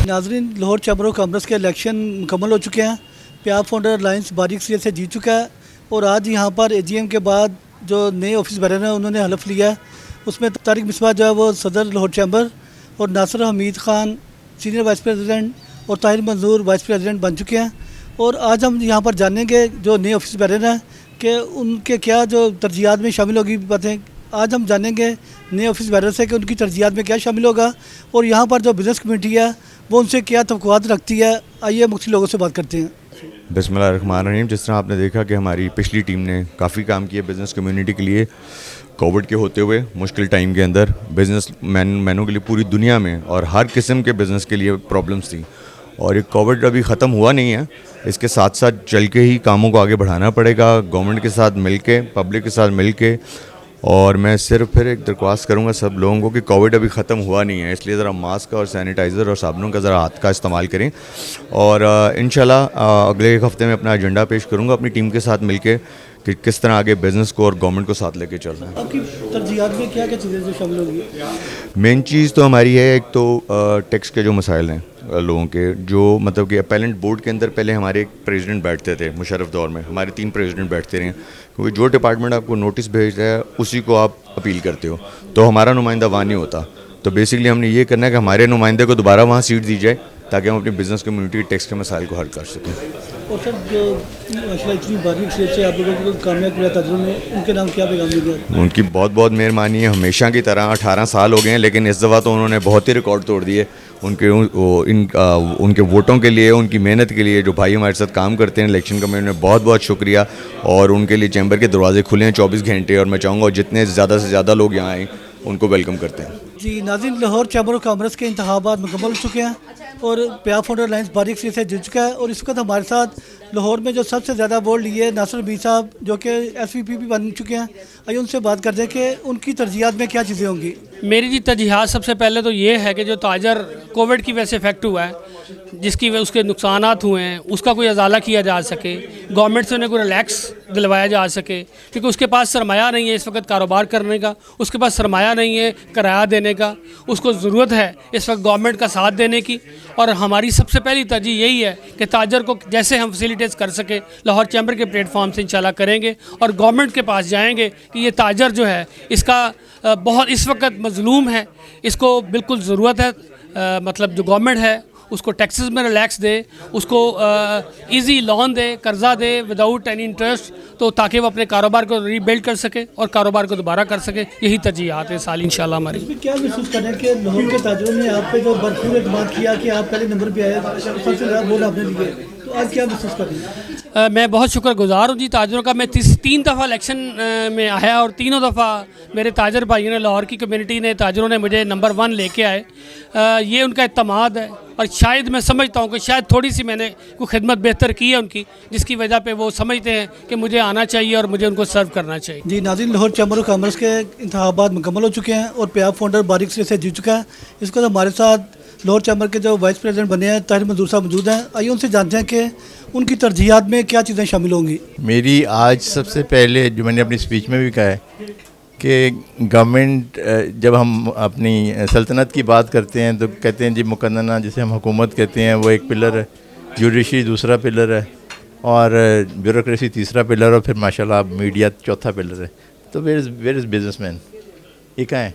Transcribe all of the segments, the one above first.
नाजरीन, Lahore chamber of commerce के election मुकम्मल हो चुके हैं। प्याब फाउंडर अलायंस बारीक सीट से जीत चुका है और आज यहाँ पर एजीएम के बाद जो नए ऑफिस बैरन हैं उन्होंने हलफ लिया है। उसमें तारिक मिसबा जो है वो सदर लाहौर चैम्बर और Nasir Hamid Khan senior vice president और ताहिर मंजूर वाइस प्रेसिडेंट बन चुके हैं। और आज हम यहाँ पर जानेंगे जो नए ऑफिस बैरन हैं कि उनके क्या जो तरजीहात में शामिल होगी बातें। आज हम जानेंगे नए ऑफिस बैरन से कि उनकी तरजीहात में क्या शामिल होगा और यहाँ पर जो बिज़नेस कमेटी है वो उनसे क्या तवक्कुआत रखती है। आइए मुख्तलिफ लोगों से बात करते हैं। बिस्मिल्लाहिर्रहमानिर्रहीम। जिस तरह आपने देखा कि हमारी पिछली टीम ने काफ़ी काम किया बिज़नेस कम्युनिटी के लिए, कोविड के होते हुए मुश्किल टाइम के अंदर बिज़नेस मैनों के लिए पूरी दुनिया में और हर किस्म के बिज़नेस के लिए प्रॉब्लम्स थी। और ये कोविड अभी ख़त्म हुआ नहीं है, इसके साथ साथ चल के ही कामों को आगे बढ़ाना पड़ेगा गवर्नमेंट के साथ मिल के, पब्लिक के साथ मिल के। और मैं सिर्फ फिर एक दरख्वास्त करूंगा सब लोगों को कि कोविड अभी ख़त्म हुआ नहीं है, इसलिए ज़रा मास्क और सैनिटाइज़र और साबुनों का ज़रा हाथ का इस्तेमाल करें। और इंशाल्लाह अगले एक हफ़्ते में अपना एजेंडा पेश करूंगा अपनी टीम के साथ मिलके कि किस तरह आगे बिज़नेस को और गवर्नमेंट को साथ लेके चल रहे हैं। आपकी तरजीहात में क्या क्या चीज़ें जो शामिल होगी? मेन चीज़ तो हमारी है, एक तो टैक्स के जो मसाइल हैं लोगों के, जो मतलब कि अपैलेंट बोर्ड के अंदर पहले हमारे एक प्रेसिडेंट बैठते थे, मुशर्रफ दौर में हमारे 3 प्रेसिडेंट बैठते रहे, क्योंकि जो डिपार्टमेंट आपको नोटिस भेजता है उसी को आप अपील करते हो, तो हमारा नुमाइंदा वहाँ नहीं होता। तो बेसिकली हमने ये करना है कि हमारे नुमाइंदे को दोबारा वहाँ सीट दी जाए ताकि हम अपनी बिज़नेस कम्युनिटी के टैक्स के मसाइल को हल कर सकें। और सर जो माशाल्लाह इतनी बारीक सीट से आप लोगों को कामयाब किया ताजरों ने, उनके नाम क्या पैगाम दिया? उनकी बहुत बहुत मेहरबानी है, हमेशा की तरह 18 साल हो गए हैं, लेकिन इस दफ़ा तो उन्होंने बहुत ही रिकॉर्ड तोड़ दिए। उनके वोटों के लिए, उनकी मेहनत के लिए जो भाई हमारे साथ काम करते हैं इलेक्शन कमेटी में, बहुत बहुत शुक्रिया। और उनके लिए चैम्बर के दरवाजे खुले हैं 24 घंटे, और मैं चाहूँगा जितने ज़्यादा से ज़्यादा लोग यहाँ आएँ उनको वेलकम करते हैं। जी नाज़रीन, लाहौर चैम्बर ऑफ कॉमर्स के इंतखाबात मुकम्मल हो चुके हैं और प्याब फाउंडर अलायंस बारीक सीट से जीत चुका है। और इस वक्त हमारे साथ लाहौर में जो सबसे ज़्यादा वोट लिए नासिर हमीद साहब जो कि SVP भी बन चुके हैं। आइए उनसे बात करते हैं कि उनकी तरजीहात में क्या चीज़ें होंगी। मेरी जी तरजीहात सबसे पहले तो ये है कि जो ताजर कोविड की वजह से इफेक्ट हुआ है, जिसकी उसके नुकसानात हुए हैं, उसका कोई अजाला किया जा सके, गवर्नमेंट से उन्हें कोई रिलैक्स दिलवाया जा सके, क्योंकि उसके पास सरमाया नहीं है इस वक्त कारोबार करने का, उसके पास सरमाया नहीं है किराया देने का, उसको ज़रूरत है इस वक्त गवर्नमेंट का साथ देने की। और हमारी सबसे पहली तरजीह यही है कि ताजर को जैसे हम फैसिलिटेट कर सके लाहौर चैम्बर के प्लेटफॉर्म से इंशाल्लाह करेंगे और गवर्नमेंट के पास जाएंगे कि ये ताजर जो है इसका बहुत इस वक्त मजलूम है, इसको बिल्कुल ज़रूरत है, मतलब जो गवर्नमेंट है उसको टैक्सेस में रिलैक्स दे, उसको इजी लोन दे, कर्जा दे विदाउट एनी इंटरेस्ट, तो ताकि वो अपने कारोबार को रीबिल्ड कर सके और कारोबार को दोबारा कर सके। यही तरजीहात है साल इंशाल्लाह हमारी। इसमें क्या महसूस कर रहे हैं कि लाहौर के ताजरों ने आप पे जो भरपूर एतमाद किया कि आप पहले नंबर पे आए, सबसे ज़्यादा वोट आपने लिए, तो आज क्या महसूस कर रहे हैं? मैं बहुत शुक्रगुजार हूँ जी ताजरों का। मैं 3 दफ़ा इलेक्शन में आया और तीनों दफ़ा मेरे ताजर भाइयों ने, लाहौर की कम्युनिटी ने, ताजरों ने मुझे नंबर 1 लेके आए। ये उनका इत्तमाद है और शायद मैं समझता हूँ कि शायद थोड़ी सी मैंने कोई खिदमत बेहतर की है उनकी, जिसकी वजह पे वो समझते हैं कि मुझे आना चाहिए और मुझे उनको सर्व करना चाहिए। जी नाज़रीन, लाहौर चैम्बर ऑफ कॉमर्स के इंतखाबात मुकम्मल हो चुके हैं और प्याब फाउंडर बारीक सीट से जीत चुका है। इसके बाद हमारे साथ लाहौर चैम्बर के जो वाइस प्रेसिडेंट बने हैं ताहिर मंजूर साहब मौजूद हैं। आइए उनसे जानते हैं कि उनकी तरजीहात में क्या चीज़ें शामिल होंगी। मेरी आज सबसे पहले जो मैंने अपनी स्पीच में भी कहा है कि गवर्नमेंट, जब हम अपनी सल्तनत की बात करते हैं तो कहते हैं जी मुकन्नना, जिसे हम हुकूमत कहते हैं, वो एक पिलर है, जुडिशरी दूसरा पिलर है और ब्यूरोक्रेसी तीसरा पिलर, और फिर माशाल्लाह मीडिया चौथा पिलर है। तो वेयर इज़ बिजनेसमैन, ये कहाँ है?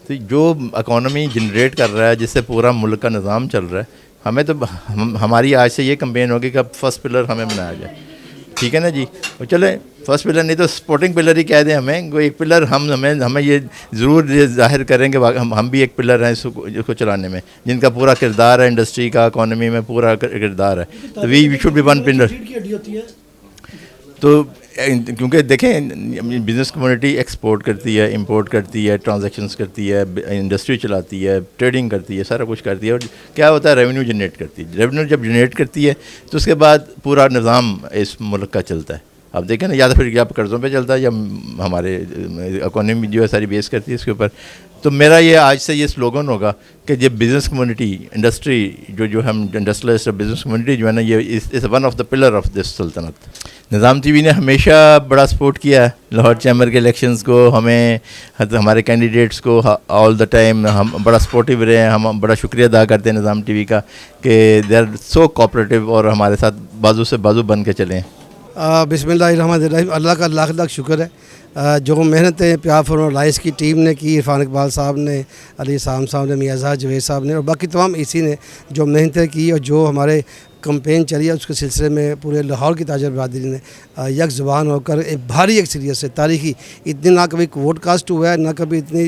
तो जो इकॉनमी जनरेट कर रहा है, जिससे पूरा मुल्क का निज़ाम चल रहा है, हमें तो हमारी आज से ये कंपेन होगी कि अब फर्स्ट पिलर हमें बनाया जाए। ठीक है ना जी? तो चले फर्स्ट पिलर नहीं तो सपोर्टिंग पिलर ही कह दें हमें, कोई एक पिलर हमें ये ज़रूर ये जाहिर करें कि हम भी एक पिलर हैं इसको चलाने में, जिनका पूरा किरदार है, इंडस्ट्री का, इकॉनमी में पूरा किरदार है। तो we should be one pillar. तो क्योंकि देखें बिज़नेस कम्युनिटी एक्सपोर्ट करती है, इंपोर्ट करती है, ट्रांजैक्शंस करती है, इंडस्ट्री चलाती है, ट्रेडिंग करती है, सारा कुछ करती है, और क्या होता है रेवेन्यू जनरेट करती है। रेवेन्यू जब जनरेट करती है तो उसके बाद पूरा निज़ाम इस मुल्क का चलता है। अब देखें ना, या तो फिर आप कर्ज़ों पे चलता है या हमारे इकोनॉमी जो है सारी बेस करती है इसके ऊपर। तो मेरा ये आज से ये स्लोगन होगा कि ये बिज़नेस कम्युनिटी, इंडस्ट्री जो हम इंडस्ट्रियलिस्ट बिज़नेस कम्युनिटी जो है ना, ये is one of the pillar of this सल्तनत। निज़ाम टीवी ने हमेशा बड़ा सपोर्ट किया है लाहौर चैम्बर के इलेक्शंस को, हमें हमारे कैंडिडेट्स को ऑल द टाइम हम बड़ा सपोर्टिव रहे हैं। हम बड़ा शुक्रिया अदा करते हैं निज़ाम टीवी का कि दे आर सो कोऑपरेटिव और हमारे साथ बाजू से बाजू बन के चले हैं। बिस्मिल्लाहिर्रहमानिर्रहीम, अल्लाह का लाख लाख शुक्र है। जो मेहनतें प्यार फॉर राइस की टीम ने की, इरफान इकबाल साहब ने, अली साम साहब ने, मियाज़ा जवेद साहब ने और बाकी तमाम इसी ने जो मेहनतें की और जो हमारे कंपेन चली है उसके सिलसिले में पूरे लाहौर की ताजर बरदरी ने यक ज़ुबान होकर एक भारी एक्सपीरियंस से तारीखी इतनी ना कभी वोट कास्ट हुआ है ना कभी इतनी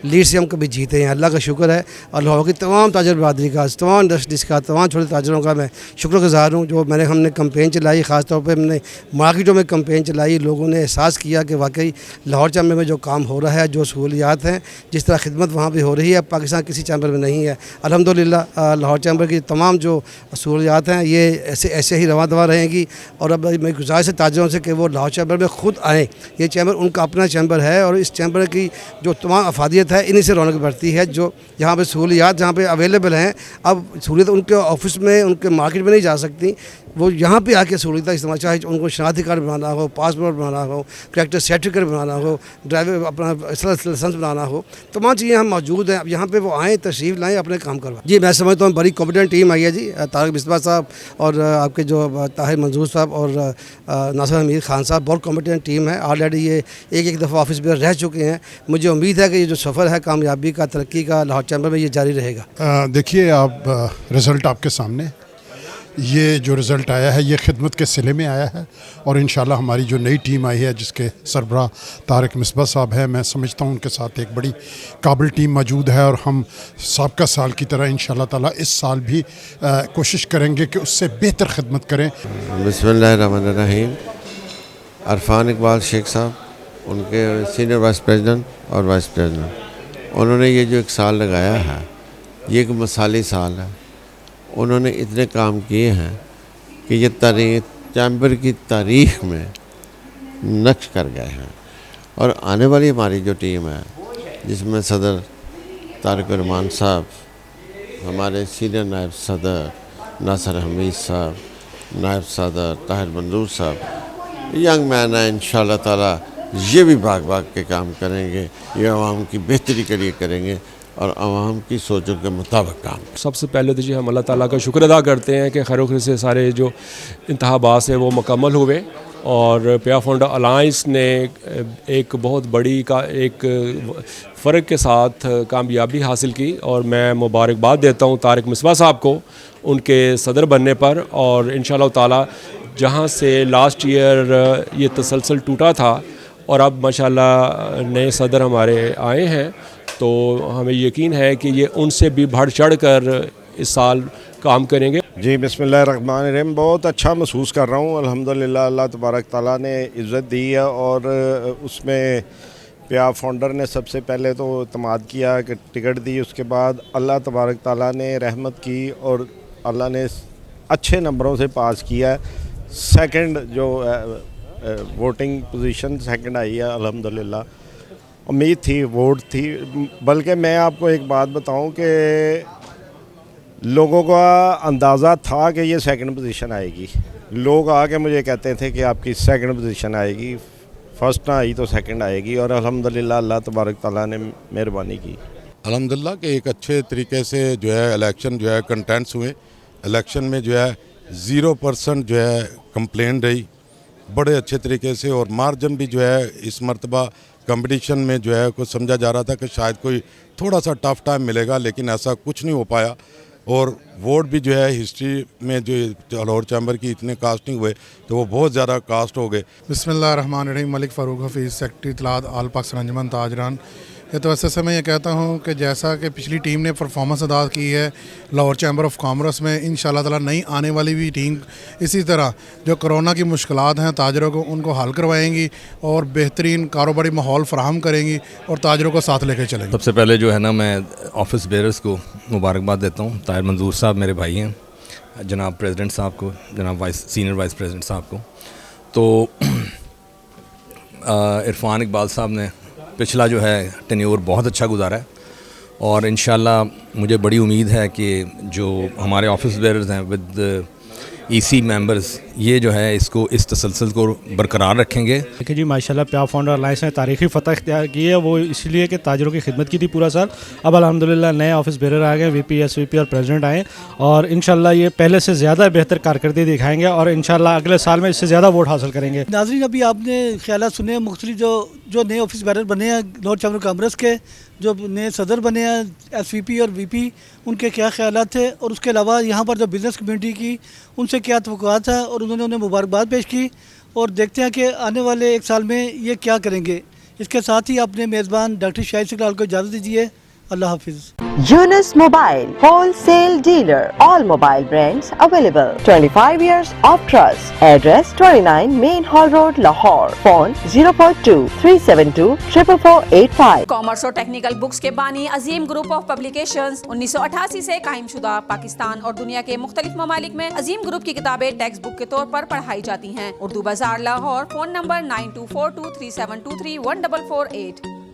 लीड से हम कभी जीते हैं। अल्लाह का शुक्र है और लाहौर की तमाम ताजर बरदरी का, तमाम इंडस्ट्रीज़ का, तमाम छोटे ताजरों का मैं शुक्रगुज़ार हूँ। जो हमने कंपेन चलाई, ख़ास तौर पर हमने मार्केटों में कंपेन चलाई, लोगों ने एहसास किया कि वाकई लाहौर चैम्बर में जो काम हो रहा है, जो सहूलियात हैं, जिस तरह खिदमत वहाँ पर हो रही है, पाकिस्तान किसी चैम्बर में नहीं है। अल्हम्दुलिल्लाह लाहौर चैम्बर की तमाम जो सहूलियात हैं ये ऐसे ही रवा दवा रहेंगी। और अब मैं गुजारिश है ताजरों से कि वो लाहौर चैम्बर में ख़ुद आएँ। ये चैम्बर उनका अपना चैम्बर है और इस चैम्बर की जो तमाम अफादियत है इन्हीं से रौनक बढ़ती है। जो जहाँ पे सहूलियात जहाँ पे अवेलेबल हैं, अब सहूलियत उनके ऑफिस में, उनके मार्केट में नहीं जा सकती, वो यहाँ पे आके सहूलियत इस्तेमाल, चाहे उनको शनाख्ती कार्ड बनाना हो, पासपोर्ट बनाना हो, करेक्टर सर्टिफिकेट बनाना हो, ड्राइवर अपना लाइसेंस बनाना हो, तमाम चीज़ें हम मौजूद हैं। अब यहाँ पे वो आएँ, तशरीफ़ लाएँ, अपने काम करवाएं। जी मैं समझता हूँ बड़ी कॉम्पिटेंट टीम आई है जी। तारिक मिसबा साहब और आपके जो ताहिर मंजूर साहब और नासिर हमीद खान साहब, बहुत कॉम्पिटेंट टीम है। ऑलरेडी ये एक दफ़ा ऑफिस में रह चुके हैं। मुझे उम्मीद है कि ये जो सफ़र है कामयाबी का, तरक्की का, लाहौर चैम्बर में ये जारी रहेगा। देखिए आप रिज़ल्ट आपके सामने, ये जो रिज़ल्ट आया है ये खिदमत के सिले में आया है और इंशाल्लाह हमारी जो नई टीम आई है जिसके सरबराह तारिक मिसबा साहब है, मैं समझता हूँ उनके साथ एक बड़ी काबिल टीम मौजूद है और हम साबका साल की तरह इंशाल्लाह ताला इस साल भी कोशिश करेंगे कि उससे बेहतर खिदमत करें। बिस्मिल्लाहिर्रहमानिर्रहीम। इरफान इकबाल शेख साहब, उनके सीनियर वाइस प्रेसिडेंट और वाइस प्रेसिडेंट, उन्होंने ये जो एक साल लगाया है ये एक मिसाली साल है। उन्होंने इतने काम किए हैं कि ये तारीख चैम्बर की तारीख़ में नक्श कर गए हैं। और आने वाली हमारी जो टीम है जिसमें सदर तारिक रहमान साहब, हमारे सीनियर नायब सदर नासिर हमीद साहब, नायब सदर ताहिर मंजूर साहब, यंग मैन है, इंशाल्लाह ताला ये भी भाग भाग के काम करेंगे, ये आवाम की बेहतरी के लिए करेंगे और आवाम की सोचों के मुताबिक काम। सबसे पहले तो जी हम अल्लाह ताला का शुक्र अदा करते हैं कि खैर से सारे जो इंतखाबात हैं वो मुकम्मल हुए और प्यार फाउंडर अलायंस ने एक बहुत बड़ी का एक फ़र्क के साथ कामयाबी हासिल की और मैं मुबारकबाद देता हूँ तारिक मिसबा साहब को उनके सदर बनने पर। और इंशाअल्लाह ताला जहाँ से लास्ट ईयर ये तसलसल टूटा था और अब माशाल्लाह नए सदर हमारे आए हैं, तो हमें यकीन है कि ये उनसे भी बढ़ चढ़ कर इस साल काम करेंगे। जी बिस्मिल्लाहिर्रहमानिर्रहीम। बहुत अच्छा महसूस कर रहा हूँ अल्हम्दुलिल्लाह। अल्लाह तबारक ताला ने इज़्ज़त दी है और उसमें प्यार फाउंडर ने सबसे पहले तो इत्मीनान किया कि टिकट दी, उसके बाद अल्लाह तबारक ताला ने रहमत की और अल्लाह ने अच्छे नंबरों से पास किया। सेकंड जो वोटिंग पोजीशन सेकंड आई है अल्हम्दुलिल्लाह। उम्मीद थी, वोट थी, बल्कि मैं आपको एक बात बताऊं कि लोगों का अंदाज़ा था कि ये सेकंड पोजीशन आएगी। लोग आके मुझे कहते थे कि आपकी सेकंड पोजीशन आएगी, फर्स्ट ना आई तो सेकंड आएगी और अल्हम्दुलिल्लाह अल्लाह तबारक ताला ने मेहरबानी की। अल्हम्दुलिल्लाह के एक अच्छे तरीके से जो है इलेक्शन जो है कंटेंट्स हुए। इलेक्शन में जो है 0% जो है कंप्लेंट रही बड़े अच्छे तरीके से और मार्जिन भी जो है इस मरतबा कंपटीशन में जो है कुछ समझा जा रहा था कि शायद कोई थोड़ा सा टफ टाइम मिलेगा, लेकिन ऐसा कुछ नहीं हो पाया। और वोट भी जो है हिस्ट्री में जो लाहौर चैम्बर की इतने कास्ट नहीं हुए तो वो बहुत ज़्यादा कास्ट हो गए। बिस्मिल्लाहिर्रहमानिर्रहीम। मलिक फ़ारूक हफ़ीज़, सेक्रेटरी इत्तलात आल पाकिस्तान अंजुमन ताजरान। ये तो ऐसे समय ये कहता हूँ कि जैसा कि पिछली टीम ने परफॉर्मेंस अदा की है लाहौर चैम्बर ऑफ कॉमर्स में, इंशाल्लाह ताला नई आने वाली भी टीम इसी तरह जो कोरोना की मुश्किलात हैं ताजरों को उनको हल करवाएंगी और बेहतरीन कारोबारी माहौल फराहम करेंगी और ताजरों को साथ लेकर चलेंगे। सबसे पहले जो है ना मैं ऑफिस बेयरर्स को मुबारकबाद देता हूँ। ताहिर मंजूर साहब मेरे भाई हैं, जनाब प्रेसिडेंट साहब को, जनाब सीनियर वाइस प्रेसिडेंट साहब को, तो इरफान इकबाल साहब ने पिछला जो है टेन्योर बहुत अच्छा गुजारा है और इंशाल्लाह मुझे बड़ी उम्मीद है कि जो हमारे ऑफिस बेयरर्स हैं विद ईसी मेंबर्स ये जो है इसको इस तसलसल को बरकरार रखेंगे। देखिए जी माशाल्लाह प्याग फाउंडर अलायंस ने तारीखी फ़तह इख्तियार की है, वो इसलिए कि ताजरों की खिदमत की थी पूरा साल। अब अल्हम्दुलिल्लाह नए ऑफिस बेरर आ गए, वीपी, एसवीपी और प्रेसिडेंट आए और इंशाल्लाह ये पहले से ज़्यादा बेहतर कारकर्दगी दिखाएंगे और इंशाल्लाह अगले साल में इससे ज़्यादा वोट हासिल करेंगे। नाज़रीन, अभी आपने ख्यालात सुने मुख्तलिफ जो नए ऑफिस बेरर बने हैं लॉर्ड चैम्बर ऑफ कॉमर्स के, जो नए सदर बने हैं एसवीपी और वीपी, उनके क्या ख्यालात थे और उसके अलावा यहाँ पर जो बिज़नेस कम्युनिटी की उनसे क्या तवक्कुआत है और उन्होंने उन्हें मुबारकबाद पेश की और देखते हैं कि आने वाले एक साल में ये क्या करेंगे। इसके साथ ही अपने मेज़बान डॉक्टर शाहिद सिकलाल को इजाज़त दीजिए। अल्लाह हाफिज़। Yunus Mobile, wholesale dealer, all mobile brands available. 25 years of trust. Address 29 Main Hall Road, Lahore. Phone 042-372-44485. Commerce और टेक्निकल बुक्स के बानी अजीम ग्रुप ऑफ पब्लिकेशंस 1988 से कायमशुदा पाकिस्तान और दुनिया के मुख्तलिफ ममालिक में अजीम ग्रुप की किताबें टेक्स्ट बुक के तौर पर पढ़ाई जाती हैं। उर्दू बाजार लाहौर। Phone number 924237231448।